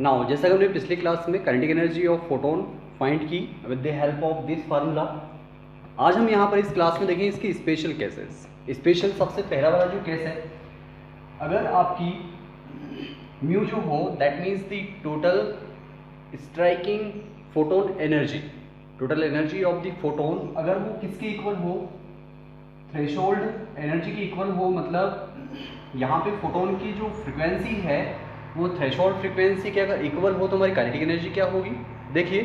Now जैसा कि हमने पिछली क्लास में kinetic energy of photon find की with the help of this formula, आज हम यहाँ पर इस क्लास में देखें इसकी स्पेशल केसेस। स्पेशल सबसे पहला वाला जो केस है, अगर आपकी म्यू जो हो that means the total striking photon energy, total energy of the photon अगर वो किसके इक्वल हो, थ्रेशोल्ड एनर्जी की इक्वल हो, मतलब यहाँ पे फोटोन की जो फ्रिक्वेंसी है वो थ्रेशोल्ड फ्रिक्वेंसी के अगर इक्वल हो तो हमारी काइनेटिक एनर्जी क्या होगी। देखिए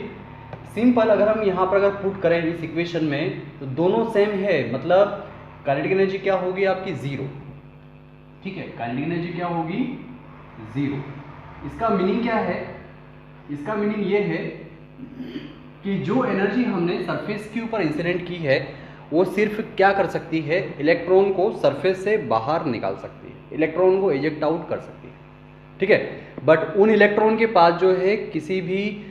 सिंपल, अगर हम यहाँ पर अगर पुट करें इस इक्वेशन में तो दोनों सेम है, मतलब काइनेटिक एनर्जी क्या होगी आपकी जीरो। ठीक है, काइनेटिक एनर्जी क्या होगी जीरो। इसका मीनिंग क्या है, इसका मीनिंग ये है कि जो एनर्जी हमने सरफेस के ऊपर इंसिडेंट की है वो सिर्फ क्या कर सकती है, इलेक्ट्रॉन को सरफेस से बाहर निकाल सकती है, इलेक्ट्रॉन को इजेक्ट आउट कर सकती है। ठीक है, बट उन इलेक्ट्रॉन के पास जो है किसी भी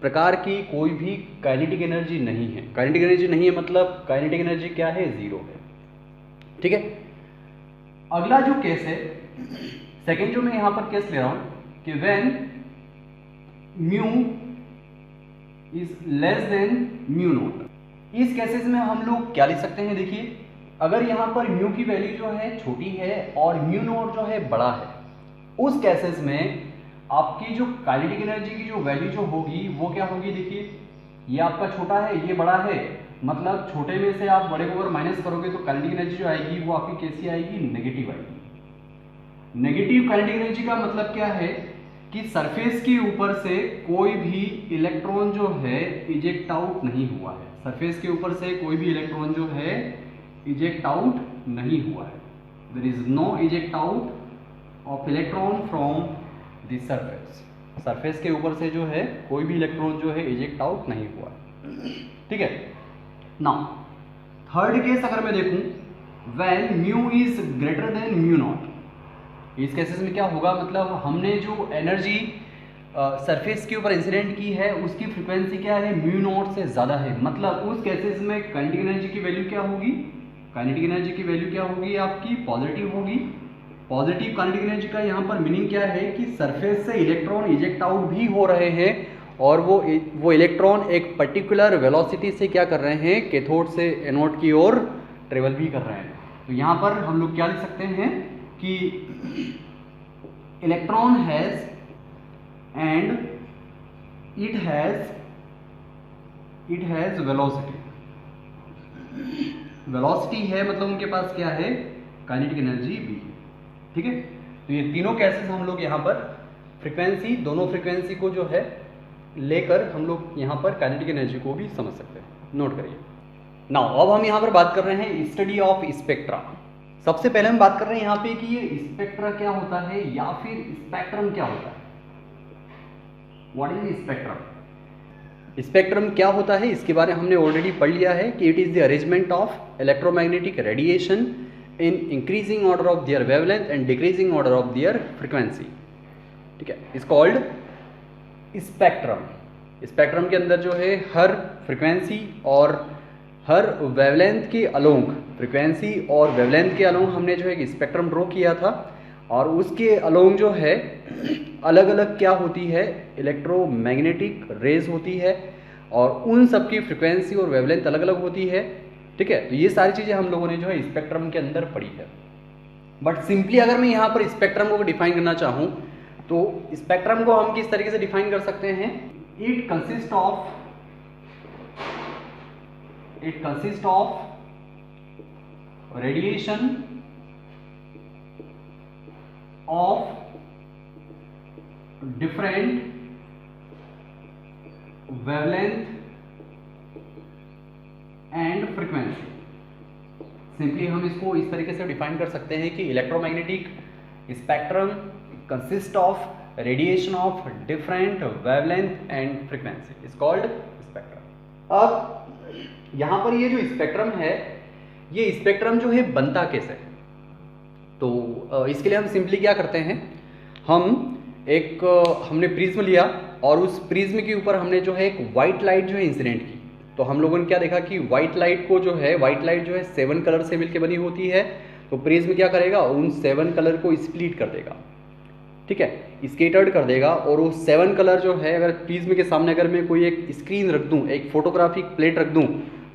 प्रकार की कोई भी काइनेटिक एनर्जी नहीं है। काइनेटिक एनर्जी नहीं है मतलब काइनेटिक एनर्जी क्या है, जीरो है। ठीक है, अगला जो केस है, सेकेंड जो मैं यहां पर केस ले रहा हूं कि when mu is less than mu naught, इस केसेस में हम लोग क्या लिख सकते हैं। देखिए अगर यहां पर म्यू की वैल्यू जो है छोटी है और म्यू नॉट जो है बड़ा है, उस केसेस में आपकी जो काइनेटिक एनर्जी की जो वैल्यू जो होगी वो क्या होगी। देखिए ये आपका छोटा है, ये बड़ा है, मतलब छोटे में से आप बड़े को अगर माइनस करोगे तो काइनेटिक एनर्जी जो आएगी वो आपकी कैसी आएगी, नेगेटिव आएगी। नेगेटिव काइनेटिक एनर्जी का मतलब क्या है कि सरफेस के ऊपर से कोई भी इलेक्ट्रॉन जो है इजेक्ट आउट नहीं हुआ है, सरफेस के ऊपर से कोई भी इलेक्ट्रॉन जो है इजेक्ट आउट नहीं हुआ है। There is no eject out of electron from the surface, surface के ऊपर से जो है कोई भी इलेक्ट्रॉन जो है इजेक्ट आउट नहीं हुआ है। ठीक है, नाउ थर्ड केस अगर मैं देखूं, when mu is greater than mu naught, इस केसेस में क्या होगा, मतलब हमने जो एनर्जी सरफेस के ऊपर इंसिडेंट की है उसकी फ्रीक्वेंसी क्या है, म्यू नॉट से ज़्यादा है, मतलब उस केसेस में काइनेटिक एनर्जी की वैल्यू क्या होगी, काइनेटिक एनर्जी की वैल्यू क्या होगी आपकी पॉजिटिव होगी। पॉजिटिव काइनेटिक एनर्जी का यहाँ पर मीनिंग क्या है कि सरफेस से इलेक्ट्रॉन इजेक्ट आउट भी हो रहे हैं और वो इलेक्ट्रॉन एक पर्टिकुलर वेलोसिटी से क्या कर रहे हैं, कैथोड से एनोड की ओर ट्रेवल भी कर रहे हैं। तो यहाँ पर हम लोग क्या लिख सकते हैं कि electron has and it has velocity, velocity है मतलब उनके पास क्या है, काइनेटिक एनर्जी भी है। ठीक है, तो ये तीनों केसेस हम लोग यहाँ पर फ्रीक्वेंसी, दोनों फ्रीक्वेंसी को जो है लेकर हम लोग यहाँ पर काइनेटिक एनर्जी को भी समझ सकते हैं। नोट करिए। नाउ अब हम यहाँ पर बात कर रहे हैं स्टडी ऑफ स्पेक्ट्रा। सबसे पहले हम बात कर रहे हैं यहाँ पे कि ये स्पेक्ट्रा क्या होता है या फिर स्पेक्ट्रम क्या होता है। What is spectrum? स्पेक्ट्रम क्या होता है इसके बारे में हमने ऑलरेडी पढ़ लिया है कि it is the arrangement of electromagnetic radiation in increasing order of their wavelength and decreasing order of their frequency. ठीक है, इज कॉल्ड स्पेक्ट्रम। स्पेक्ट्रम के अंदर जो है हर फ्रीक्वेंसी और हर वेवलेंथ के अलोंग, फ्रीक्वेंसी और वेवलेंथ के अलोंग हमने जो है एक स्पेक्ट्रम ड्रॉ किया था और उसके अलोंग जो है अलग अलग क्या होती है, इलेक्ट्रोमैग्नेटिक रेज होती है और उन सब की फ्रीक्वेंसी और वेवलेंथ अलग अलग होती है। ठीक है, तो ये सारी चीज़ें हम लोगों ने जो है स्पेक्ट्रम के अंदर पढ़ी है। बट सिंपली अगर मैं यहाँ पर स्पेक्ट्रम को डिफाइन करना चाहूँ तो स्पेक्ट्रम को हम किस तरीके से डिफाइन कर सकते हैं, it consist of radiation of different wavelength and frequency. Simply हम इसको इस तरीके से डिफाइन कर सकते हैं कि electromagnetic spectrum consist of radiation of different wavelength and frequency, is called spectrum. अब यहाँ पर ये जो स्पेक्ट्रम है, ये स्पेक्ट्रम जो है बनता कैसे है, तो इसके लिए हम सिंपली क्या करते हैं, हमने प्रिज्म लिया और उस प्रिज्म के ऊपर हमने जो है एक वाइट लाइट जो है इंसिडेंट की। तो हम लोगों ने क्या देखा कि व्हाइट लाइट जो है 7 कलर से मिलकर बनी होती है। तो प्रिज्म क्या करेगा, उन 7 कलर को स्प्लिट कर देगा। ठीक है, स्केटर्ड कर देगा। और वो 7 कलर जो है, अगर प्रिज्म के सामने अगर मैं कोई एक स्क्रीन रख दूं, एक फोटोग्राफिक प्लेट रख दूं,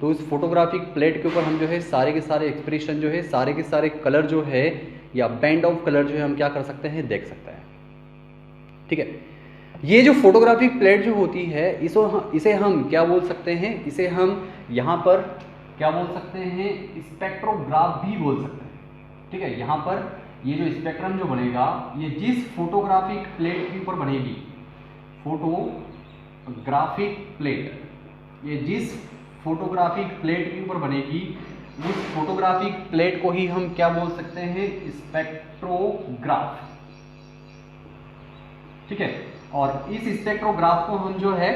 तो उस फोटोग्राफिक प्लेट के ऊपर हम जो है सारे के सारे एक्सप्रेशन जो है, सारे के सारे कलर जो है या बैंड ऑफ कलर जो है हम क्या कर सकते हैं, देख सकते हैं। ठीक है, ये जो फोटोग्राफिक प्लेट जो होती है इसे हम क्या बोल सकते हैं, इसे हम यहाँ पर क्या बोल सकते हैं, स्पेक्ट्रोग्राफ भी बोल सकते हैं। ठीक है, यहाँ पर ये जो स्पेक्ट्रम जो बनेगा, ये जिस फोटोग्राफिक प्लेट के ऊपर बनेगी, फोटोग्राफिक प्लेट, ये जिस फोटोग्राफिक प्लेट के ऊपर बनेगी, उस फोटोग्राफिक प्लेट को ही हम क्या बोल सकते हैं, स्पेक्ट्रोग्राफ। ठीक है, और इस स्पेक्ट्रोग्राफ को हम जो है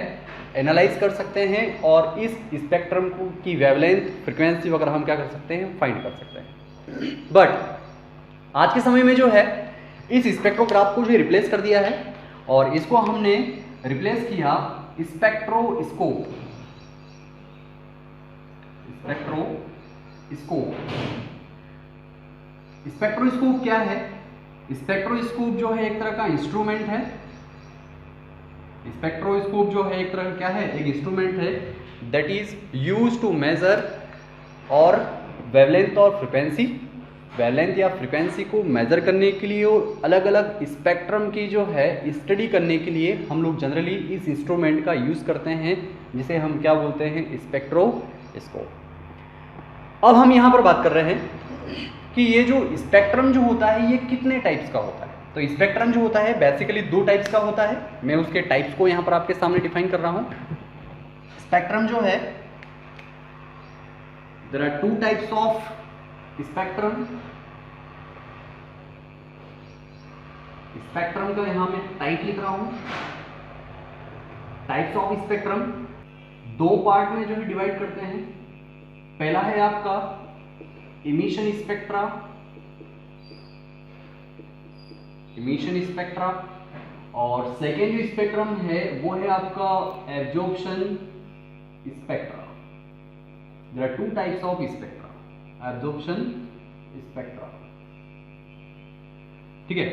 एनालाइज कर सकते हैं और इस स्पेक्ट्रम को की वेवलेंथ, फ्रीक्वेंसी वगैरह हम क्या कर सकते हैं, फाइंड कर सकते हैं। बट आज के समय में जो है इस स्पेक्ट्रोग्राफ को जो रिप्लेस कर दिया है और इसको हमने रिप्लेस किया स्पेक्ट्रोस्कोप। स्पेक्ट्रोस्कोप क्या है? स्पेक्ट्रोस्कोप जो है एक तरह का इंस्ट्रूमेंट है। स्पेक्ट्रोस्कोप जो है एक तरह का क्या है, एक इंस्ट्रूमेंट है that is used to measure और वेवलेंथ और फ्रीक्वेंसी, वेवलेंथ या फ्रीक्वेंसी को मेजर करने के लिए और अलग अलग स्पेक्ट्रम की जो है स्टडी करने के लिए हम लोग जनरली इस इंस्ट्रूमेंट का यूज़ करते हैं, जिसे हम क्या बोलते हैं, स्पेक्ट्रोस्कोप। अब हम यहाँ पर बात कर रहे हैं कि ये जो स्पेक्ट्रम जो होता है ये कितने टाइप्स का होता है। तो स्पेक्ट्रम जो होता है बेसिकली 2 टाइप्स का होता है। मैं उसके टाइप्स को यहाँ पर आपके सामने डिफाइन कर रहा हूँ। स्पेक्ट्रम जो है, there are 2 types of spectrum. Spectrum का यहां मैं टाइप लिख रहा हूं। टाइप्स ऑफ स्पेक्ट्रम 2 पार्ट में जो है डिवाइड करते हैं। पहला है आपका इमिशन स्पेक्ट्रा, और सेकेंड जो स्पेक्ट्रम है वो है आपका absorption spectra. There are 2 types of spectra, absorption spectra. ठीक है,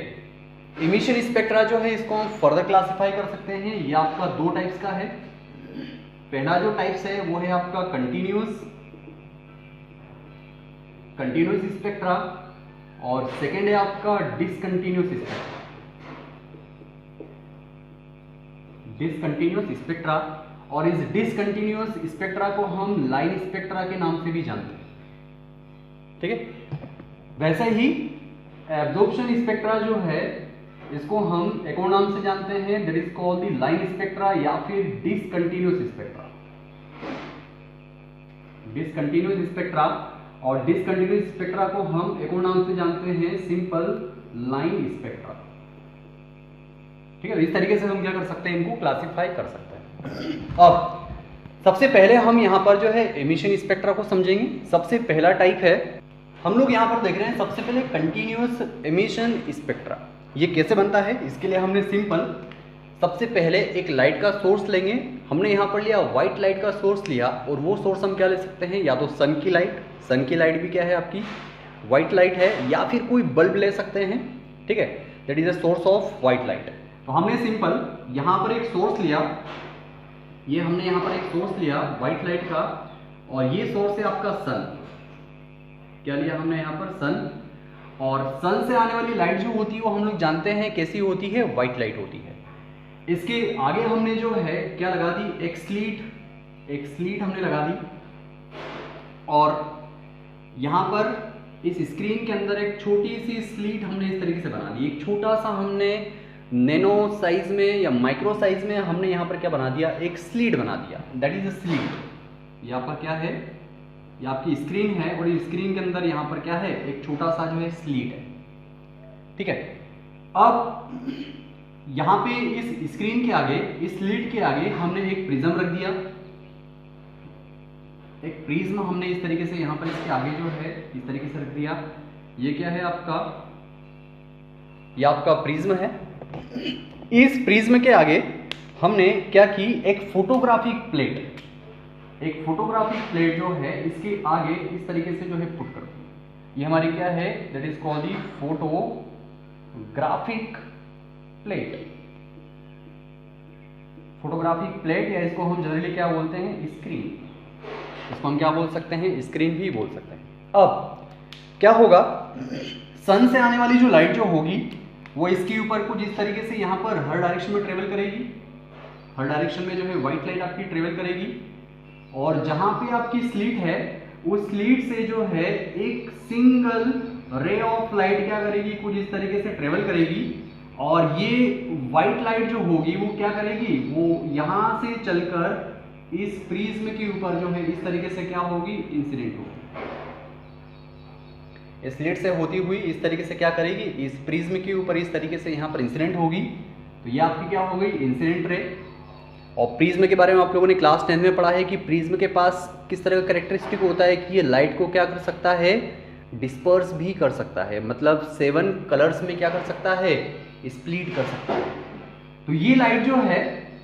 इमिशन स्पेक्ट्रा जो है इसको हम फर्दर क्लासिफाई कर सकते हैं। ये आपका 2 टाइप्स का है। पहला जो टाइप्स है वो है आपका कंटिन्यूअस स्पेक्ट्रा, और सेकेंड है आपका डिसकंटिन्यूअस स्पेक्ट्रा। और इस डिसकंटिन्यूअस स्पेक्ट्रा को हम लाइन स्पेक्ट्रा के नाम से भी जानते हैं। ठीक है, वैसे ही एब्जॉर्प्शन स्पेक्ट्रा जो है इसको हम एक और नाम से जानते हैं, that is called the line spectra या फिर डिसकंटिन्यूअस स्पेक्ट्रा। डिसकंटिन्यूअस स्पेक्ट्रा और डिसकंटिन्यूअस स्पेक्ट्रा को हम एक और नाम से जानते हैं, सिंपल लाइन स्पेक्ट्रा। ठीक है, इस तरीके से हम क्या कर सकते हैं, इनको क्लासिफाई कर सकते हैं। अब सबसे पहले हम यहां पर जो है एमिशन स्पेक्ट्रा को समझेंगे। सबसे पहला टाइप है, हम लोग यहां पर देख रहे हैं सबसे पहले कंटिन्यूअस एमिशन स्पेक्ट्रा। ये कैसे बनता है, इसके लिए हमने सिंपल सबसे पहले एक लाइट का सोर्स लेंगे। हमने यहाँ पर लिया व्हाइट लाइट का सोर्स लिया, और वो सोर्स हम क्या ले सकते हैं, या तो सन की लाइट भी क्या है आपकी व्हाइट लाइट है, या फिर कोई बल्ब ले सकते हैं। ठीक है, that is a source of white light. तो हमने सिंपल यहाँ पर एक सोर्स लिया, ये हमने यहाँ पर एक सोर्स लिया व्हाइट लाइट का, और ये सोर्स है आपका सन। क्या लिया हमने यहाँ पर, सन। और सन से आने वाली लाइट जो होती है वो हम लोग जानते हैं कैसी होती है, व्हाइट लाइट होती है। इसके आगे हमने जो है क्या लगा दी, एक स्लीट हमने लगा दी, और यहाँ पर इस स्क्रीन के अंदर एक छोटी सी स्लीट हमने इस तरीके से बना दी। एक छोटा सा हमने नैनो साइज में या माइक्रो साइज में हमने यहाँ पर क्या बना दिया, एक स्लीट बना दिया, दैट इज अ स्लीट। यहाँ पर क्या है, ये आपकी स्क्रीन है, और इस स्क्रीन के अंदर यहाँ पर क्या है, एक छोटा सा जो है स्लीट है। ठीक है, अब यहाँ पे इस स्क्रीन के आगे, इस स्लीट के आगे हमने एक प्रिज्म रख दिया। एक प्रिज्म हमने इस तरीके से यहाँ पर इसके आगे जो है इस तरीके से रख दिया। ये क्या है आपका, ये आपका प्रिज्म है। इस प्रिज्म के आगे हमने क्या की, एक फोटोग्राफिक प्लेट जो है इसके आगे इस तरीके से जो है पुट कर दी। ये हमारी क्या है, that is called the photographic plate, photographic plate, या इसको हम जनरली क्या बोलते हैं, स्क्रीन। इसको हम क्या बोल सकते हैं, स्क्रीन भी बोल सकते हैं। अब क्या होगा, सन से आने वाली जो लाइट जो होगी वो इसके ऊपर कुछ इस तरीके से यहाँ पर हर डायरेक्शन में ट्रेवल करेगी, हर डायरेक्शन में जो है व्हाइट लाइट आपकी ट्रेवल करेगी, और जहां पे आपकी स्लिट है उस स्लिट से जो है एक सिंगल रे ऑफ लाइट क्या करेगी, कुछ इस तरीके से ट्रेवल करेगी, और ये व्हाइट लाइट जो होगी वो क्या करेगी, वो यहां से चलकर इस प्रिज्म के ऊपर जो है इस तरीके से क्या होगी, इंसिडेंट होगी। स्लिट से होती हुई इस तरीके से क्या करेगी, इस प्रिज्म के ऊपर इस तरीके से यहाँ पर इंसिडेंट होगी। तो ये आपकी क्या हो गई, इंसिडेंट रे। और प्रिज्म के बारे में आप लोगों ने क्लास 10 में पढ़ा है कि प्रिज्म के पास किस तरह का कैरेक्टरिस्टिक होता है कि ये लाइट को क्या कर सकता है, डिस्पर्स भी कर सकता है, मतलब 7 कलर्स में क्या कर सकता है, स्प्लिट कर सकता है। तो ये लाइट जो है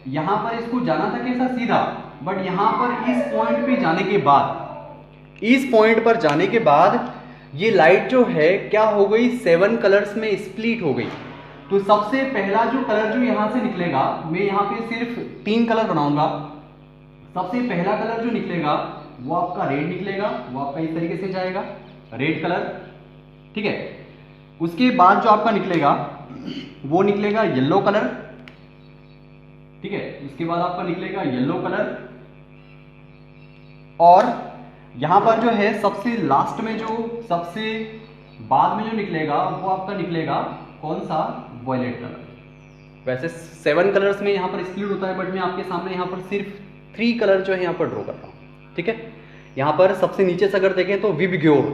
यहाँ पर इसको जाना था कैसा, सीधा, बट यहाँ पर इस पॉइंट पे जाने के बाद, इस पॉइंट पर जाने के बाद ये लाइट जो है क्या हो गई, 7 कलर्स में स्प्लिट हो गई। तो सबसे पहला जो कलर जो यहां से निकलेगा, मैं यहां पे सिर्फ 3 कलर बनाऊंगा। सबसे पहला कलर जो निकलेगा वो आपका रेड निकलेगा, वो आपका इस तरीके से जाएगा, रेड कलर, ठीक है। उसके बाद जो आपका निकलेगा वो निकलेगा येलो कलर, ठीक है। उसके बाद आपका निकलेगा येलो कलर, और यहां पर जो है सबसे लास्ट में जो सबसे बाद में जो निकलेगा वो आपका निकलेगा कौन सा, वॉयलेट कलर। वैसे 7 कलर्स में यहां पर स्प्लिट होता है, बट मैं आपके सामने यहां पर सिर्फ 3 कलर जो है यहां पर ड्रॉ कर रहा हूं, ठीक है। यहां पर सबसे नीचे से अगर देखें तो विबग्योर,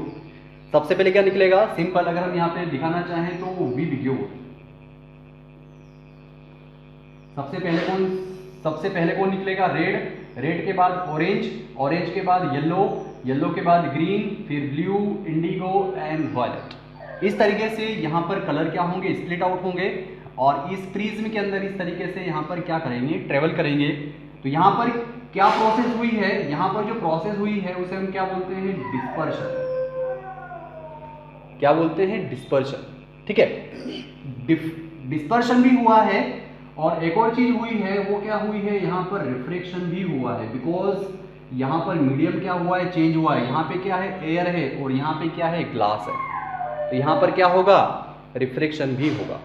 सबसे पहले क्या निकलेगा, सिंपल अगर हम यहां पे दिखाना चाहें तो विबग्योर। सबसे पहले कौन निकलेगा, रेड, रेड के बाद ऑरेंज, ऑरेंज के बाद येलो, येलो के बाद ग्रीन, फिर ब्लू, इंडिगो एंड वायलेट। इस तरीके से यहाँ पर कलर क्या होंगे, स्प्लिट आउट होंगे, और इस प्रिज्म के अंदर इस तरीके से यहाँ पर क्या करेंगे, ट्रेवल करेंगे। तो यहाँ पर क्या प्रोसेस हुई है, यहाँ पर जो प्रोसेस हुई है उसे हम क्या बोलते हैं, डिस्पर्शन। क्या बोलते हैं, डिस्पर्शन, ठीक है। डिस्पर्शन भी हुआ है, और एक और चीज हुई है, वो क्या हुई है, यहाँ पर रिफ्रेक्शन भी हुआ है, बिकॉज यहाँ पर मीडियम क्या हुआ है, चेंज हुआ है। यहाँ पे क्या है, एयर है, और यहाँ पे क्या है, ग्लास है। तो यहाँ पर क्या होगा, रिफ्रेक्शन भी होगा।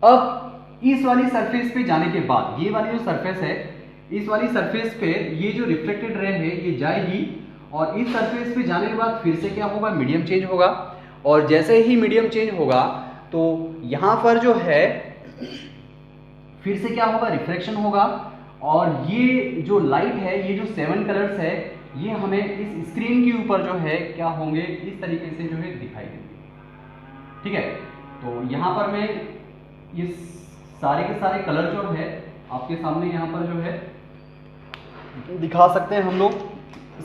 अब इस वाली सरफेस पे जाने के बाद, ये वाली जो सरफेस है, इस वाली सरफेस पे ये जो रिफ्लेक्टेड रे है ये जाएगी, और इस सरफेस पे जाने के बाद फिर से क्या होगा, मीडियम चेंज होगा, और जैसे ही मीडियम चेंज होगा तो यहाँ पर जो है फिर से क्या होगा, रिफ्लेक्शन होगा, और ये जो लाइट है, ये जो 7 कलर्स है, ये हमें इस स्क्रीन के ऊपर जो है क्या होंगे, इस तरीके से जो है दिखाई देंगे, ठीक है। तो यहाँ पर मैं ये सारे के सारे कलर जो है आपके सामने यहाँ पर जो है दिखा सकते हैं हम लोग।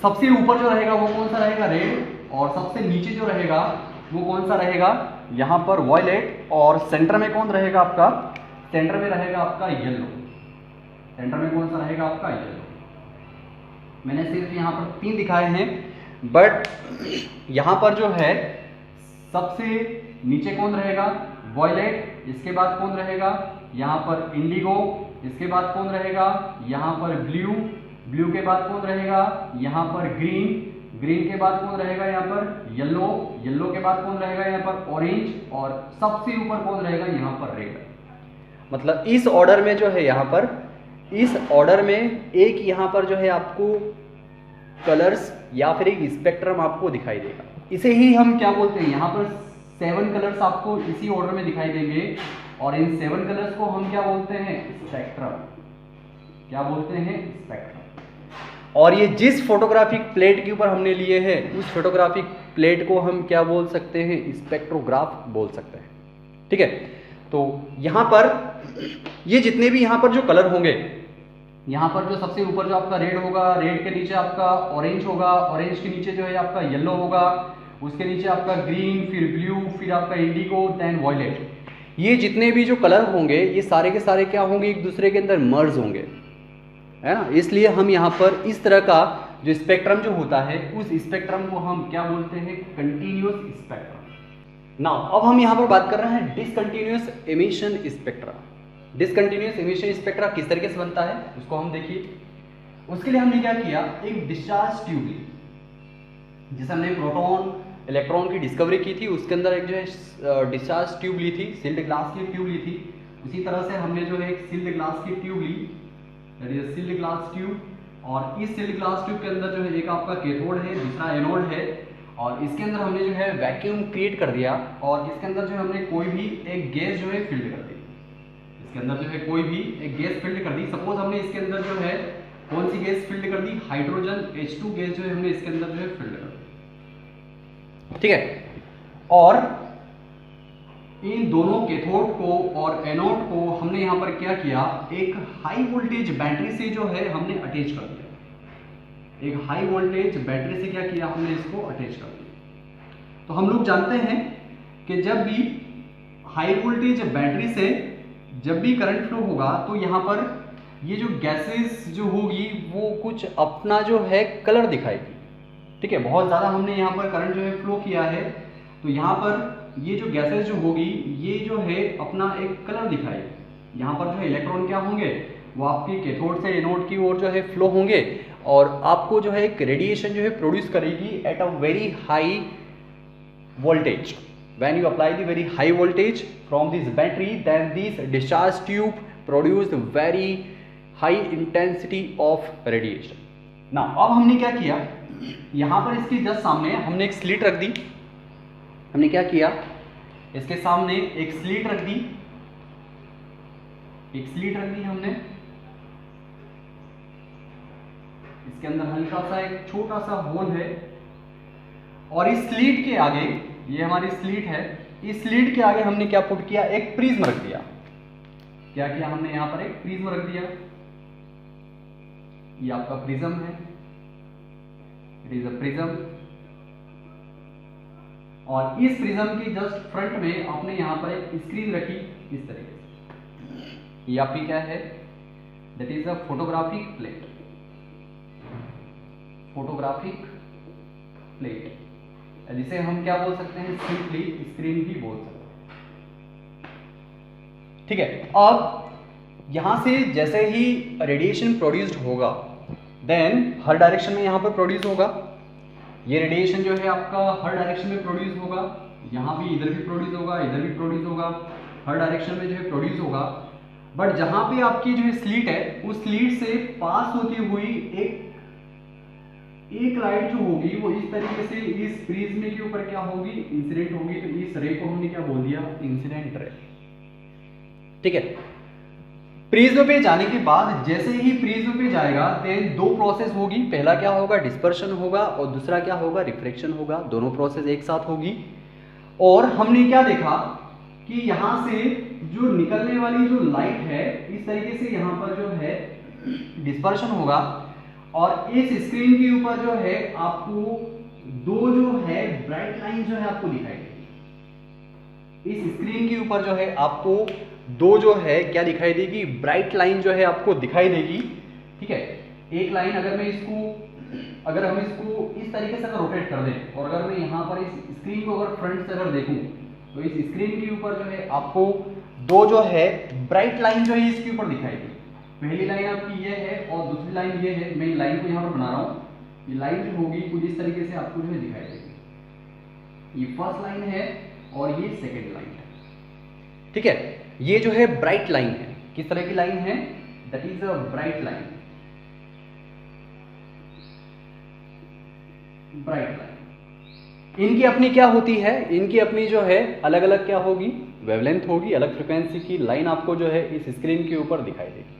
सबसे ऊपर जो रहेगा वो कौन सा रहेगा, रेड, और सबसे नीचे जो रहेगा वो कौन सा रहेगा, यहाँ पर वॉयलेट, और सेंटर में कौन रहेगा आपका, सेंटर में रहेगा आपका येलो। सेंटर में कौन सा रहेगा आपका, येलो। मैंने सिर्फ यहाँ पर 3 दिखाए हैं, बट यहाँ पर जो है सबसे नीचे कौन रहेगा, वॉयलेट, इसके बाद कौन रहेगा, यहाँ पर इंडिगो, इसके बाद कौन रहेगा, यहाँ पर ब्लू, ब्लू के बाद कौन रहेगा, यहाँ पर ग्रीन, ग्रीन के बाद कौन रहेगा, यहाँ पर येलो, येलो के बाद कौन रहेगा, यहाँ पर ऑरेंज, और सबसे ऊपर कौन रहेगा, यहाँ पर रेड। मतलब इस ऑर्डर में जो है, यहाँ पर इस ऑर्डर में एक यहाँ पर जो है आपको कलर्स या फिर एक स्पेक्ट्रम आपको दिखाई देगा। इसे ही हम क्या बोलते हैं, यहाँ पर 7 कलर्स आपको इसी ऑर्डर में दिखाई देंगे, और इन 7 कलर्स को हम क्या बोलते हैं, स्पेक्ट्रम। क्या बोलते हैं, स्पेक्ट्रम। और ये जिस फोटोग्राफिक प्लेट के ऊपर हमने लिए हैं, उस फोटोग्राफिक प्लेट को हम क्या बोल सकते हैं, स्पेक्ट्रोग्राफ बोल सकते हैं, ठीक है। तो यहाँ पर ये जितने भी यहाँ पर जो कलर होंगे, यहाँ पर जो सबसे ऊपर जो आपका रेड होगा, रेड के नीचे आपका ऑरेंज होगा, ऑरेंज के नीचे जो है आपका येलो होगा, उसके नीचे आपका ग्रीन, फिर ब्लू, फिर आपका इंडिगो, देन वॉयलेट। ये जितने भी जो कलर होंगे ये सारे के सारे क्या होंगे, एक दूसरे के अंदर मर्ज होंगे, है ना। इसलिए हम यहाँ पर इस तरह का जो स्पेक्ट्रम जो होता है, उस स्पेक्ट्रम को हम क्या बोलते हैं, कंटिन्यूअस स्पेक्ट्रम। नाउ अब हम यहाँ पर बात कर रहे हैं discontinuous emission spectra. Discontinuous emission spectra किस तरीके से बनता है उसको हम देखिए। उसके लिए हमने क्या किया, एक डिस्चार्ज ट्यूब ली, जिसे हमने प्रोटॉन इलेक्ट्रॉन की डिस्कवरी की थी, उसके अंदर एक जो है डिस्चार्ज ट्यूब ली थी, सील्ड ग्लास की ट्यूब ली थी। उसी तरह से हमने जो है एक सील्ड ग्लास की ट्यूब ली, that is sealed glass tube, और इस सील्ड ग्लास ट्यूब के अंदर जो है एक आपका कैथोड है, दूसरा एनोड है, और इसके अंदर हमने जो है वैक्यूम क्रिएट कर दिया, और इसके अंदर जो है हमने कोई भी एक गैस जो है फिल्ड कर दी। इसके अंदर जो है कोई भी एक गैस फिल्ड कर दी। सपोज हमने इसके अंदर जो है कौन सी गैस फिल्ड कर दी, हाइड्रोजन H2 गैस जो है हमने इसके अंदर जो है फिल्ड कर दी, ठीक है। और इन दोनों कैथोड को और एनोड को हमने यहाँ पर क्या किया, एक हाई वोल्टेज बैटरी से जो है हमने अटैच कर दिया। एक हाई वोल्टेज बैटरी से क्या किया, हमने इसको अटैच कर दिया। तो हम लोग जानते हैं कि जब भी हाई वोल्टेज बैटरी से जब भी करंट फ्लो होगा तो यहाँ पर ये जो गैसेस जो होगी वो कुछ अपना जो है कलर दिखाएगी, ठीक है। बहुत ज़्यादा हमने यहाँ पर करंट जो है फ्लो किया है, तो यहाँ पर ये जो गैसेस जो होगी ये जो है अपना एक कलर दिखाएगी। यहाँ पर जो है इलेक्ट्रॉन क्या होंगे, वो आपके कैथोड से एनोड की ओर जो है फ्लो होंगे, और आपको जो है एक रेडिएशन जो है प्रोड्यूस करेगी at a very high voltage. When you apply the very high voltage from this battery, then this discharge tube produce very high intensity of radiation. Now अब हमने क्या किया, यहाँ पर इसके जस्ट सामने हमने एक स्लिट रख दी। हमने क्या किया, इसके सामने एक स्लिट रख दी, हमने इसके अंदर हल्का सा एक छोटा सा होल है, और इस स्लिट के आगे, ये हमारी स्लिट है, इस स्लिट के आगे हमने क्या पुट किया, एक प्रिज्म रख दिया। क्या किया हमने यहाँ पर, एक प्रिज्म रख दिया। ये आपका प्रिज्म है, इट इज अ प्रिज्म, और इस प्रिज्म के जस्ट फ्रंट में आपने यहाँ पर एक स्क्रीन रखी इस तरीके से। ये आपकी क्या है, that is a photographic plate, photographic plate, जिसे हम क्या बोल सकते हैं, सिंपली स्क्रीन भी बोल सकते हैं, ठीक है। अब यहां से जैसे ही रेडिएशन प्रोड्यूस्ड होगा, देन हर डायरेक्शन में यहां पर प्रोड्यूस होगा। ये रेडिएशन जो है आपका हर डायरेक्शन में प्रोड्यूस होगा, यहां भी, इधर भी प्रोड्यूस होगा, इधर भी प्रोड्यूस होगा, हर डायरेक्शन में जो है प्रोड्यूस होगा। बट जहां पे आपकी जो है स्लिट है, उस स्लिट से पास होती हुई एक लाइट जो होगी वो इस तरीके से इस प्रिज्म के ऊपर क्या होगी, इंसिडेंट होगी। तो इस रे को हमने क्या बोल दिया, इंसिडेंट रे, ठीक है। प्रिज्म पे जाने के बाद जैसे ही प्रिज्म पे जाएगा, देन दो प्रोसेस होगी। पहला क्या होगा, डिस्पर्शन होगा, और दूसरा क्या होगा, रिफ्रैक्शन होगा। दोनों प्रोसेस एक साथ होगी। और हमने क्या देखा कि यहां से जो निकलने वाली जो लाइट है, इस तरीके से यहां पर जो है डिस्पर्शन होगा, और इस स्क्रीन के ऊपर जो है आपको दो जो है ब्राइट लाइन जो है आपको दिखाई देगी। इस स्क्रीन के ऊपर जो है आपको दो जो है क्या दिखाई देगी, ब्राइट लाइन जो है आपको दिखाई देगी, ठीक है। एक लाइन अगर हम इसको इस तरीके से अगर रोटेट कर दें, और अगर मैं यहाँ पर इस स्क्रीन को अगर फ्रंट से अगर देखूं, तो इस स्क्रीन के ऊपर जो है आपको दो जो है ब्राइट लाइन जो है इसके ऊपर दिखाई देगी। पहली लाइन आपकी ये है और दूसरी लाइन ये है। मैं लाइन को यहाँ पर बना रहा हूँ। ये लाइन जो होगी कुछ इस तरीके से आपको जो है दिखाई देगी। ये फर्स्ट लाइन है और ये सेकंड लाइन है, ठीक है। ये जो है ब्राइट लाइन है। किस तरह की लाइन है, that is a bright line, bright line. इनकी अपनी क्या होती है, इनकी अपनी जो है अलग अलग क्या होगी, वेवलेंथ होगी, अलग फ्रीक्वेंसी की लाइन आपको जो है इस स्क्रीन के ऊपर दिखाई देगी।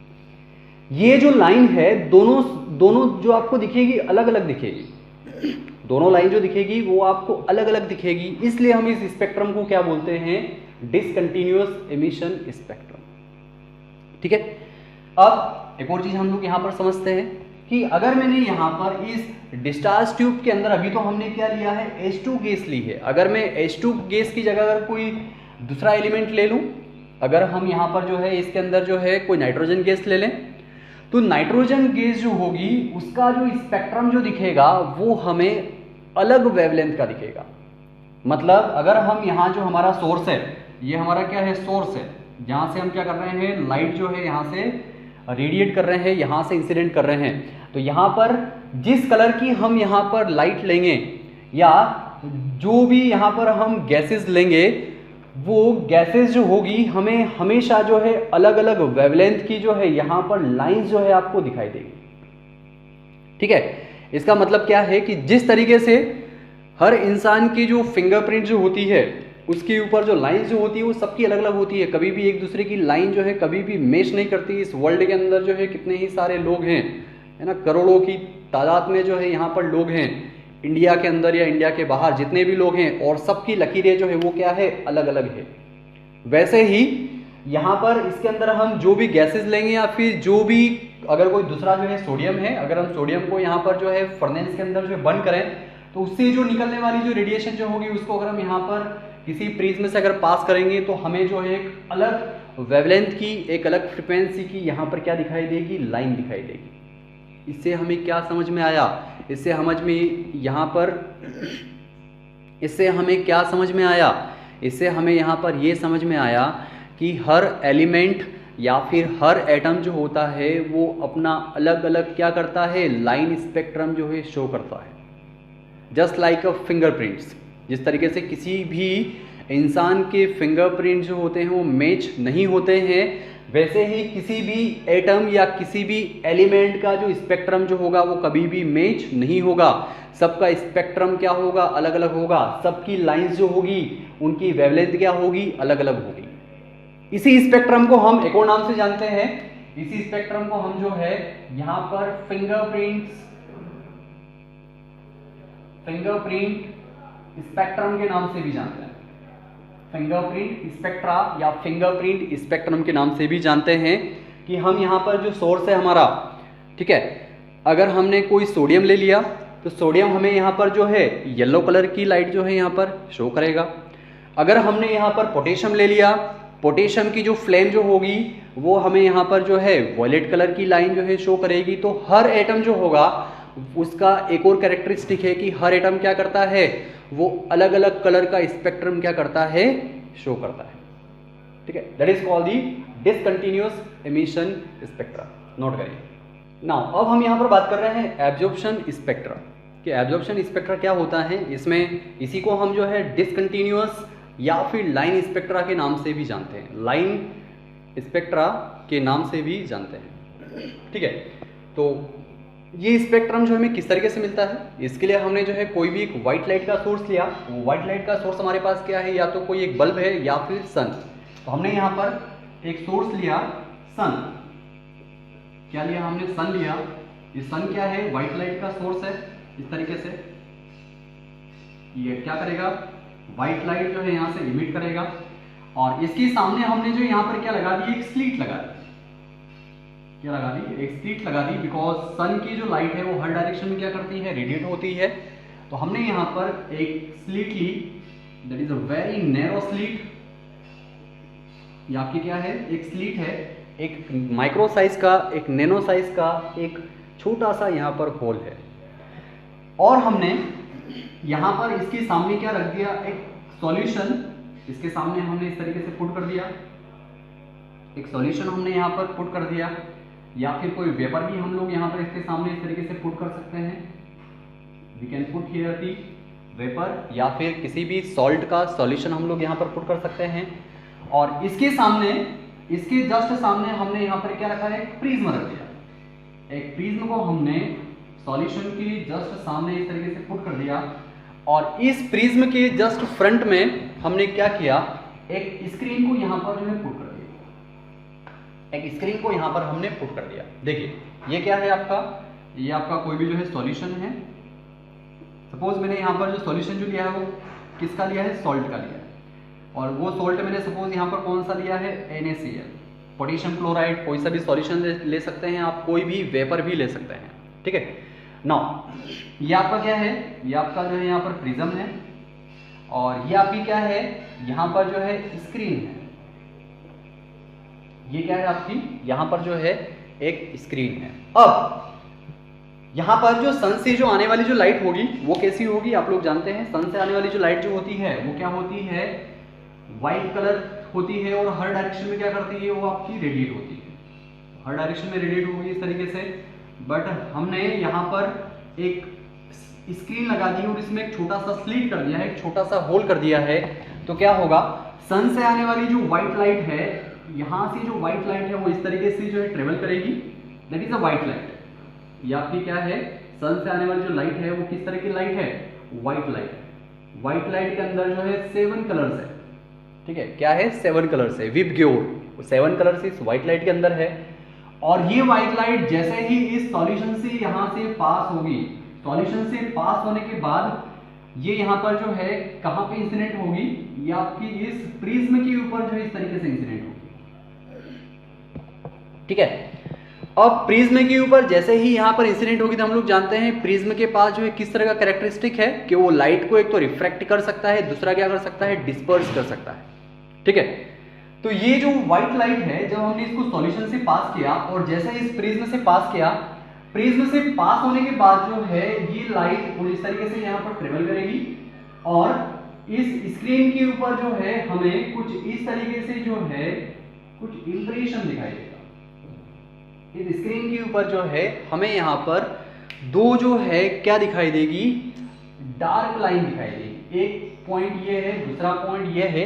ये जो लाइन है दोनों जो आपको दिखेगी अलग अलग दिखेगी। दोनों लाइन जो दिखेगी वो आपको अलग अलग दिखेगी, इसलिए हम इस स्पेक्ट्रम को क्या बोलते हैं, डिसकंटिन्यूअस एमिशन स्पेक्ट्रम, ठीक है। अब एक और चीज हम लोग यहां पर समझते हैं कि अगर मैंने यहां पर इस डिस्चार्ज ट्यूब के अंदर, अभी तो हमने क्या लिया है, H2 गैस ली है। अगर मैं H2 गैस की जगह अगर कोई दूसरा एलिमेंट ले लूं, अगर हम यहां पर जो है इसके अंदर जो है कोई नाइट्रोजन गैस ले लें, तो नाइट्रोजन गैस जो होगी उसका जो स्पेक्ट्रम जो दिखेगा वो हमें अलग वेवलेंथ का दिखेगा, मतलब अगर हम यहाँ जो हमारा सोर्स है, ये हमारा क्या है, सोर्स है, जहाँ से हम क्या कर रहे हैं, लाइट जो है यहाँ से रेडिएट कर रहे हैं, यहाँ से इंसिडेंट कर रहे हैं। तो यहाँ पर जिस कलर की हम यहाँ पर लाइट लेंगे या जो भी यहाँ पर हम गैसेस लेंगे, वो गैसेस जो होगी हमें हमेशा जो है अलग अलग वेवलेंथ की जो है यहाँ पर लाइंस जो है आपको दिखाई देगी। ठीक है, इसका मतलब क्या है कि जिस तरीके से हर इंसान की जो फिंगरप्रिंट जो होती है उसके ऊपर जो लाइन जो होती है वो सबकी अलग अलग होती है, कभी भी एक दूसरे की लाइन जो है कभी भी मैच नहीं करती। इस वर्ल्ड के अंदर जो है कितने ही सारे लोग हैं, है ना, करोड़ों की तादाद में जो है यहाँ पर लोग हैं, इंडिया के अंदर या इंडिया के बाहर जितने भी लोग हैं, और सबकी लकीरें जो है वो क्या है, अलग अलग है। वैसे ही यहाँ पर इसके अंदर हम जो भी गैसेस लेंगे या फिर जो भी, अगर कोई दूसरा जो है सोडियम है, अगर हम सोडियम को यहाँ पर जो है फर्नेस के अंदर जो है बर्न करें तो उससे जो निकलने वाली जो रेडिएशन जो होगी उसको अगर हम यहाँ पर किसी प्रिज्म से अगर पास करेंगे तो हमें जो है एक अलग वेवलेंथ की, एक अलग फ्रिक्वेंसी की यहाँ पर क्या दिखाई देगी, लाइन दिखाई देगी। इससे हमें क्या समझ में आया, इससे समझ में यहाँ पर, इससे हमें क्या समझ में आया, इससे हमें यहाँ पर ये समझ में आया कि हर एलिमेंट या फिर हर एटम जो होता है वो अपना अलग अलग क्या करता है, लाइन स्पेक्ट्रम जो है शो करता है। जस्ट लाइक अ फिंगरप्रिंट्स, जिस तरीके से किसी भी इंसान के फिंगरप्रिंट जो होते हैं वो मैच नहीं होते हैं, वैसे ही किसी भी एटम या किसी भी एलिमेंट का जो स्पेक्ट्रम जो होगा वो कभी भी मैच नहीं होगा। सबका स्पेक्ट्रम क्या होगा, अलग अलग होगा। सबकी लाइंस जो होगी उनकी वेवलेंथ क्या होगी, अलग अलग होगी। इसी स्पेक्ट्रम को हम एक और नाम से जानते हैं, इसी स्पेक्ट्रम को हम जो है यहाँ पर फिंगरप्रिंट स्पेक्ट्रम के नाम से भी जानते हैं। फिंगरप्रिंट स्पेक्ट्रा या फिंगरप्रिंट स्पेक्ट्रम के नाम से भी जानते हैं कि हम यहाँ पर जो सोर्स है हमारा, ठीक है, अगर हमने कोई सोडियम ले लिया तो सोडियम हमें यहाँ पर जो है येलो कलर की लाइट जो है यहाँ पर शो करेगा। अगर हमने यहाँ पर पोटेशियम ले लिया, पोटेशियम की जो फ्लेम जो होगी वो हमें यहाँ पर जो है वॉयलेट कलर की लाइन जो है शो करेगी। तो हर एटम जो होगा उसका एक और कैरेक्टरिस्टिक है कि हर एटम क्या करता है, वो अलग अलग कलर का स्पेक्ट्रम क्या करता है, शो करता है। ठीक है, that is called the discontinuous emission spectra. Note करिए। नाउ अब हम यहाँ पर बात कर रहे हैं एब्जॉर्प्शन स्पेक्ट्रा कि एब्जॉर्प्शन स्पेक्ट्रा क्या होता है। इसमें इसी को हम जो है डिसकंटिन्यूअस या फिर लाइन स्पेक्ट्रा के नाम से भी जानते हैं, लाइन स्पेक्ट्रा के नाम से भी जानते हैं। ठीक है, तो ये स्पेक्ट्रम जो हमें किस तरीके से मिलता है, इसके लिए हमने जो है कोई भी एक व्हाइट लाइट का सोर्स लिया। वो व्हाइट लाइट का सोर्स हमारे पास क्या है, या तो कोई एक बल्ब है या फिर सन। तो हमने यहाँ पर एक सोर्स लिया सन, क्या लिया हमने, सन लिया। ये सन क्या है, व्हाइट लाइट का सोर्स है। इस तरीके से ये क्या करेगा, व्हाइट लाइट जो है यहाँ से इमिट करेगा, और इसके सामने हमने जो यहाँ पर क्या लगा दी, एक स्लीट लगा दी। क्या लगा दी, एक स्लीट लगा दी, बिकॉज सन की जो लाइट है वो हर डायरेक्शन में क्या करती है, रेडिएट होती है। तो हमने यहाँ पर एक स्लीट ली, that is a very narrow slit. ये आपकी क्या है, एक स्लीट है, एक माइक्रो साइज का, एक नैनो साइज का एक छोटा सा यहाँ पर होल है। और हमने यहाँ पर इसके सामने क्या रख दिया, एक सॉल्यूशन। इसके सामने हमने इस तरीके से पुट कर दिया, एक सॉल्यूशन हमने यहाँ पर पुट कर दिया, या फिर कोई वेपर भी हम लोग यहाँ पर इसके सामने इस तरीके से पुट कर सकते हैं। We can put here the vapour, या फिर किसी भी सॉल्ट का सॉल्यूशन हम लोग यहाँ पर पुट कर सकते हैं। और इसके सामने, इसके जस्ट सामने हमने यहाँ पर क्या रखा है, एक प्रिज्म रख दिया। एक प्रिज्म को हमने सॉल्यूशन के जस्ट सामने इस तरीके से पुट कर दिया, और इस प्रिज्म के जस्ट फ्रंट में हमने क्या किया, एक स्क्रीन को यहाँ पर जो है पुट कर दिया। एक स्क्रीन को यहाँ पर हमने पुट कर दिया। देखिए ये क्या है आपका, ये आपका कोई भी जो है सॉल्यूशन है। सपोज मैंने यहाँ पर जो सॉल्यूशन जो लिया है वो किसका लिया है, सॉल्ट का लिया है। और वो सॉल्ट मैंने सपोज यहाँ पर कौन सा लिया है, NaCl, पोटेशियम क्लोराइड। कोई सा भी सॉल्यूशन ले सकते हैं आप, कोई भी वेपर भी ले सकते हैं। ठीक है, नाउ ये आपका क्या है, ये आपका जो है यहाँ पर प्रिज्म है, और ये आपकी क्या है, यहाँ पर जो है स्क्रीन है। ये क्या है आपकी, यहाँ पर जो है एक स्क्रीन है। अब यहाँ पर जो सन से जो आने वाली जो लाइट होगी वो कैसी होगी, आप लोग जानते हैं सन से आने वाली जो लाइट जो होती है वो क्या होती है, व्हाइट कलर होती है, और हर डायरेक्शन में क्या करती है, वो आपकी रेडिएट होती है, हर डायरेक्शन में रेडिएट होगी इस तरीके से। बट हमने यहाँ पर एक स्क्रीन लगा दी और इसमें एक छोटा सा स्लिट कर दिया है, एक छोटा सा होल कर दिया है, तो क्या होगा, सन से आने वाली जो व्हाइट लाइट है, यहाँ से जो व्हाइट लाइट है वो इस तरीके से जो है ट्रेवल करेगी, that is a white light. ये आपकी क्या है, सन से आने वाली जो लाइट है वो किस तरह की लाइट है, व्हाइट लाइट है। व्हाइट लाइट के अंदर जो है 7 कलर्स है, ठीक है, क्या है, 7 कलर्स है, विबग्योर 7 कलर्स इस व्हाइट लाइट के अंदर है। और ये व्हाइट लाइट जैसे ही इस सॉल्यूशन से यहां से पास होगी, सॉल्यूशन से पास होने के बाद ये यहां पर जो है कहां पे इंसिडेंट होगी, ये आपकी इस प्रिज्म के ऊपर जो है इस तरीके से इंसिडेंट होगी, ठीक है। अब प्रिज्म के ऊपर जैसे ही यहां पर इंसिडेंट होगी तो हम लोग जानते हैं प्रिज्म के पास जो है किस तरह का कैरेक्टरिस्टिक है कि वो लाइट को एक तो रिफ्रैक्ट कर सकता है, दूसरा क्या कर सकता है, डिस्पर्स कर सकता है, ठीक है। तो ये जो व्हाइट लाइट है, जब हमने इसको सॉल्यूशन से पास किया और जैसे इस प्रिज्म से पास किया, प्रिज्म से पास होने के बाद जो है ये लाइट कुछ इस तरीके से यहाँ पर ट्रेवल करेगी और इस स्क्रीन के ऊपर जो है हमें कुछ इस तरीके से जो है कुछ इंप्रेशन दिखाई देगा। इस स्क्रीन के ऊपर जो है हमें यहाँ पर दो जो है क्या दिखाई देगी, डार्क लाइन दिखाई देगी। एक पॉइंट ये है, दूसरा पॉइंट ये है।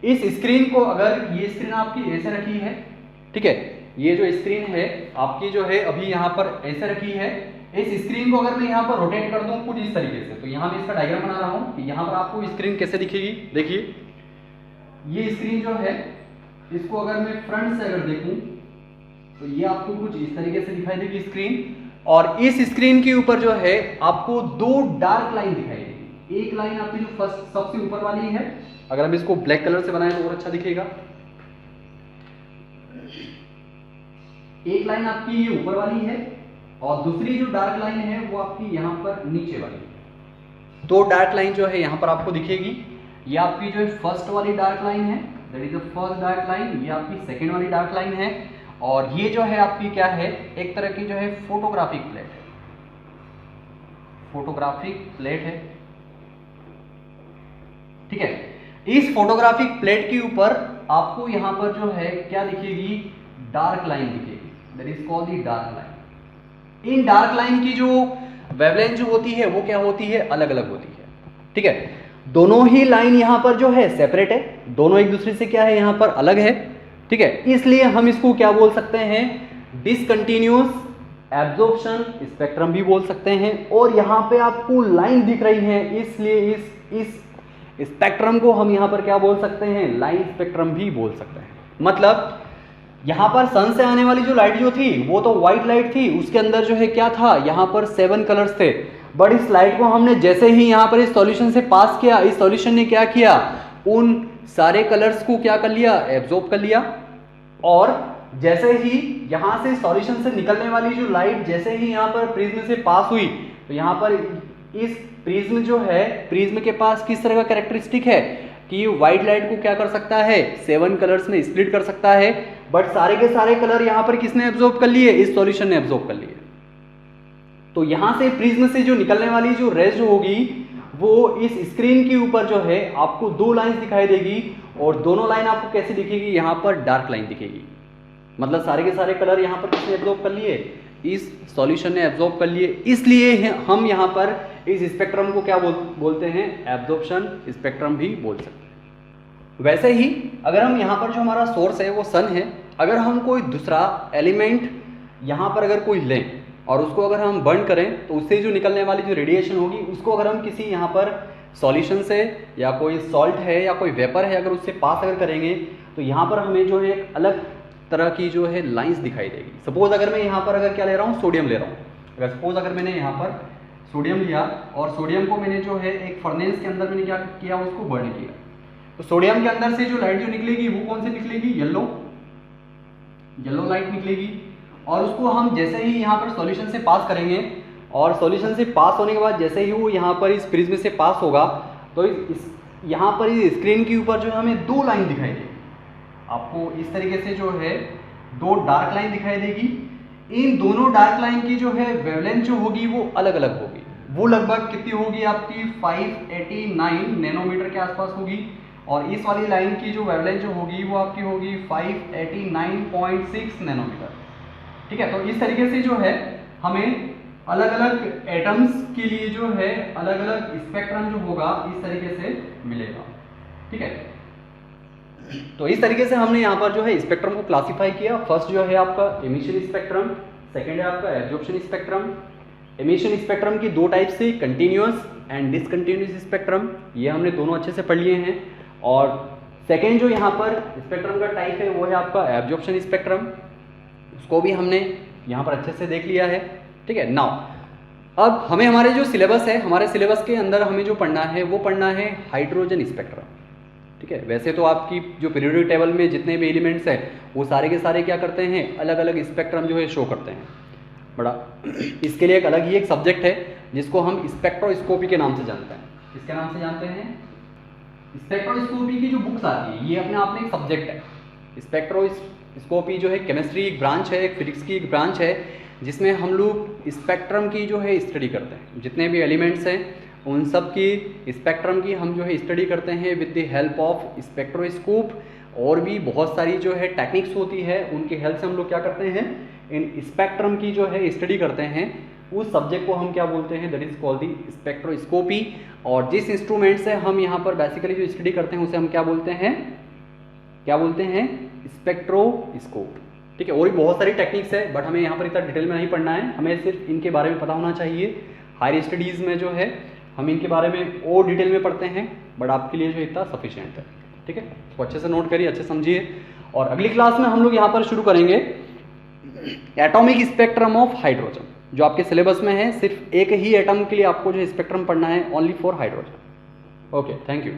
इस स्क्रीन को, अगर ये स्क्रीन आपकी ऐसे रखी है, ठीक है, ये जो स्क्रीन है आपकी जो है अभी यहाँ पर ऐसे रखी है, इस स्क्रीन को अगर मैं यहाँ पर रोटेट कर दूं कुछ इस तरीके से, तो यहाँ मैं इसका डायग्राम बना रहा हूँ कि यहाँ पर आपको स्क्रीन कैसे दिखेगी। देखिए ये स्क्रीन जो है, इसको अगर मैं फ्रंट से अगर देखूं तो ये आपको कुछ इस तरीके से दिखाई देगी स्क्रीन, और इस स्क्रीन के ऊपर जो है आपको दो डार्क लाइन दिखाई देगी। एक लाइन आपकी जो फर्स्ट सबसे ऊपर वाली है, अगर हम इसको ब्लैक कलर से बनाएं तो और अच्छा दिखेगा। एक लाइन आपकी ये ऊपर वाली है और दूसरी जो डार्क लाइन है वो आपकी यहाँ पर नीचे वाली है। दो डार्क लाइन जो है यहाँ पर आपको दिखेगी। ये आपकी जो है फर्स्ट वाली डार्क लाइन है, that is the first dark line. ये आपकी सेकेंड वाली डार्क लाइन है, और ये जो है आपकी क्या है, एक तरह की जो है फोटोग्राफिक प्लेट है, फोटोग्राफिक प्लेट है, ठीक है। इस फोटोग्राफिक प्लेट के ऊपर आपको यहां पर जो है क्या दिखेगी, डार्क लाइन दिखेगी, that is called the dark line. In dark line की जो वेवलेंथ जो होती है वो क्या होती है, अलग अलग होती है, ठीक है। दोनों ही लाइन यहां पर जो है सेपरेट है, दोनों एक दूसरे से क्या है यहां पर अलग है, ठीक है। इसलिए हम इसको क्या बोल सकते हैं, डिसकंटिन्यूअस एब्जॉर्प्शन स्पेक्ट्रम भी बोल सकते हैं। और यहाँ पे आपको लाइन दिख रही है, इसलिए इस स्पेक्ट्रम को हम यहाँ पर क्या बोल सकते हैं, लाइन स्पेक्ट्रम भी बोल सकते हैं। मतलब यहाँ पर सन से आने वाली जो लाइट जो थी वो तो व्हाइट लाइट थी, उसके अंदर जो है क्या था, यहाँ पर 7 कलर्स थे। बट इस लाइट को हमने जैसे ही यहाँ पर इस सॉल्यूशन से पास किया, इस सॉल्यूशन ने क्या किया, उन सारे कलर्स को क्या कर लिया, एब्जॉर्ब कर लिया। और जैसे ही यहाँ से सॉल्यूशन से निकलने वाली जो लाइट जैसे ही यहाँ पर प्रिज्म से पास हुई, तो यहाँ पर इस प्रिज्म जो है, प्रिज्म के पास किस तरह का कैरेक्टरिस्टिक है कि व्हाइट लाइट को क्या कर सकता है, 7 कलर्स में स्प्लिट कर सकता है। बट सारे के सारे कलर यहाँ पर किसने एब्जॉर्ब कर लिए, इस सॉल्यूशन ने एब्जॉर्ब कर लिए। तो यहाँ से प्रिज्म से जो निकलने वाली जो रेज होगी वो इस स्क्रीन के ऊपर जो है आपको दो लाइंस दिखाई देगी, और दोनों लाइन आपको कैसे दिखेगी, यहाँ पर डार्क लाइन दिखेगी। मतलब सारे के सारे कलर यहाँ पर किसने एब्जॉर्ब कर लिए, इस सॉल्यूशन ने एब्जॉर्ब कर लिए। इसलिए हम यहाँ पर इस स्पेक्ट्रम को क्या बोलते हैं, एब्जॉर्प्शन स्पेक्ट्रम भी बोल सकते हैं। वैसे ही अगर हम यहाँ पर जो हमारा सोर्स है वो सन है, अगर हम कोई दूसरा एलिमेंट यहाँ पर अगर कोई लें और उसको अगर हम बर्न करें, तो उससे जो निकलने वाली जो रेडिएशन होगी उसको अगर हम किसी यहाँ पर सॉल्यूशन से या कोई सॉल्ट है या कोई वेपर है, अगर उससे पास अगर करेंगे तो यहाँ पर हमें जो है एक अलग तरह की जो है लाइंस दिखाई देगी। सपोज अगर मैं यहाँ पर अगर क्या ले रहा हूँ, सोडियम ले रहा हूँ। अगर सपोज अगर मैंने यहाँ पर सोडियम लिया और सोडियम को मैंने जो है एक फर्नेस के अंदर मैंने क्या किया, उसको बर्न किया, तो सोडियम के अंदर से जो लाइट जो निकलेगी वो कौन सी निकलेगी, येलो लाइट निकलेगी। और उसको हम जैसे ही यहाँ पर सॉल्यूशन से पास करेंगे, और सॉल्यूशन से पास होने के बाद जैसे ही वो यहाँ पर इस प्रिज्म से पास होगा, तो यहाँ पर इस स्क्रीन के ऊपर जो है हमें दो लाइन दिखाई देगी। आपको इस तरीके से जो है दो डार्क लाइन दिखाई देगी। इन दोनों डार्क लाइन की जो है वेवलेंथ जो होगी वो अलग अलग होगी। वो लगभग कितनी होगी आपकी 589 नैनोमीटर के आसपास होगी, और इस वाली लाइन की जो वेवलेंथ जो होगी वो आपकी होगी 589.6 नैनोमीटर। ठीक है, तो इस तरीके से जो है हमें अलग अलग एटम्स के लिए जो है अलग अलग स्पेक्ट्रम जो होगा इस तरीके से मिलेगा। ठीक है, तो इस तरीके से हमने यहाँ पर जो है स्पेक्ट्रम को क्लासिफाई किया। फर्स्ट जो है आपका एमिशन स्पेक्ट्रम, सेकंड है आपका एब्जॉर्प्शन स्पेक्ट्रम। एमिशन स्पेक्ट्रम की दो टाइप से, कंटिन्यूअस एंड डिसकंटिन्यूअस स्पेक्ट्रम, ये हमने दोनों अच्छे से पढ़ लिए हैं। और सेकंड जो यहाँ पर स्पेक्ट्रम का टाइप है वो है आपका एब्जॉर्प्शन स्पेक्ट्रम, उसको भी हमने यहाँ पर अच्छे से देख लिया है। ठीक है, नाउ अब हमें हमारे जो सिलेबस है, हमारे सिलेबस के अंदर हमें जो पढ़ना है वो पढ़ना है हाइड्रोजन स्पेक्ट्रम। ठीक है, वैसे तो आपकी जो पीरियोडिक टेबल में जितने भी एलिमेंट्स हैं वो सारे के सारे क्या करते हैं, अलग अलग स्पेक्ट्रम जो है शो करते हैं। बड़ा इसके लिए एक अलग ही एक सब्जेक्ट है जिसको हम स्पेक्ट्रोस्कोपी के नाम से जानते हैं। किसके नाम से जानते हैं? स्पेक्ट्रोस्कोपी की जो बुक्स आती है ये अपने आप में एक सब्जेक्ट है। स्पेक्ट्रोस्कोपी जो है केमिस्ट्री एक ब्रांच है, एक फिजिक्स की एक ब्रांच है, जिसमें हम लोग स्पेक्ट्रम की जो है स्टडी करते हैं। जितने भी एलिमेंट्स हैं उन सब की स्पेक्ट्रम की हम जो है स्टडी करते हैं with the help of spectroscope. और भी बहुत सारी जो है टेक्निक्स होती है, उनकी हेल्प से हम लोग क्या करते हैं, इन स्पेक्ट्रम की जो है स्टडी करते हैं। उस सब्जेक्ट को हम क्या बोलते हैं, that is called the spectroscopy. और जिस इंस्ट्रूमेंट से हम यहाँ पर बेसिकली जो स्टडी करते हैं उसे हम क्या बोलते हैं, क्या बोलते हैं, स्पेक्ट्रोस्कोप। ठीक है, और भी बहुत सारी टेक्निक्स है बट हमें यहाँ पर इतना डिटेल में नहीं पढ़ना है, हमें सिर्फ इनके बारे में पता होना चाहिए। हायर स्टडीज़ में जो है हम इनके बारे में और डिटेल में पढ़ते हैं, बट आपके लिए जो इतना सफिशिएंट है। ठीक है, तो अच्छे से नोट करिए, अच्छे समझिए। और अगली क्लास में हम लोग यहाँ पर शुरू करेंगे एटॉमिक स्पेक्ट्रम ऑफ हाइड्रोजन, जो आपके सिलेबस में है। सिर्फ एक ही एटम के लिए आपको जो स्पेक्ट्रम पढ़ना है, only for hydrogen. Okay, thank you.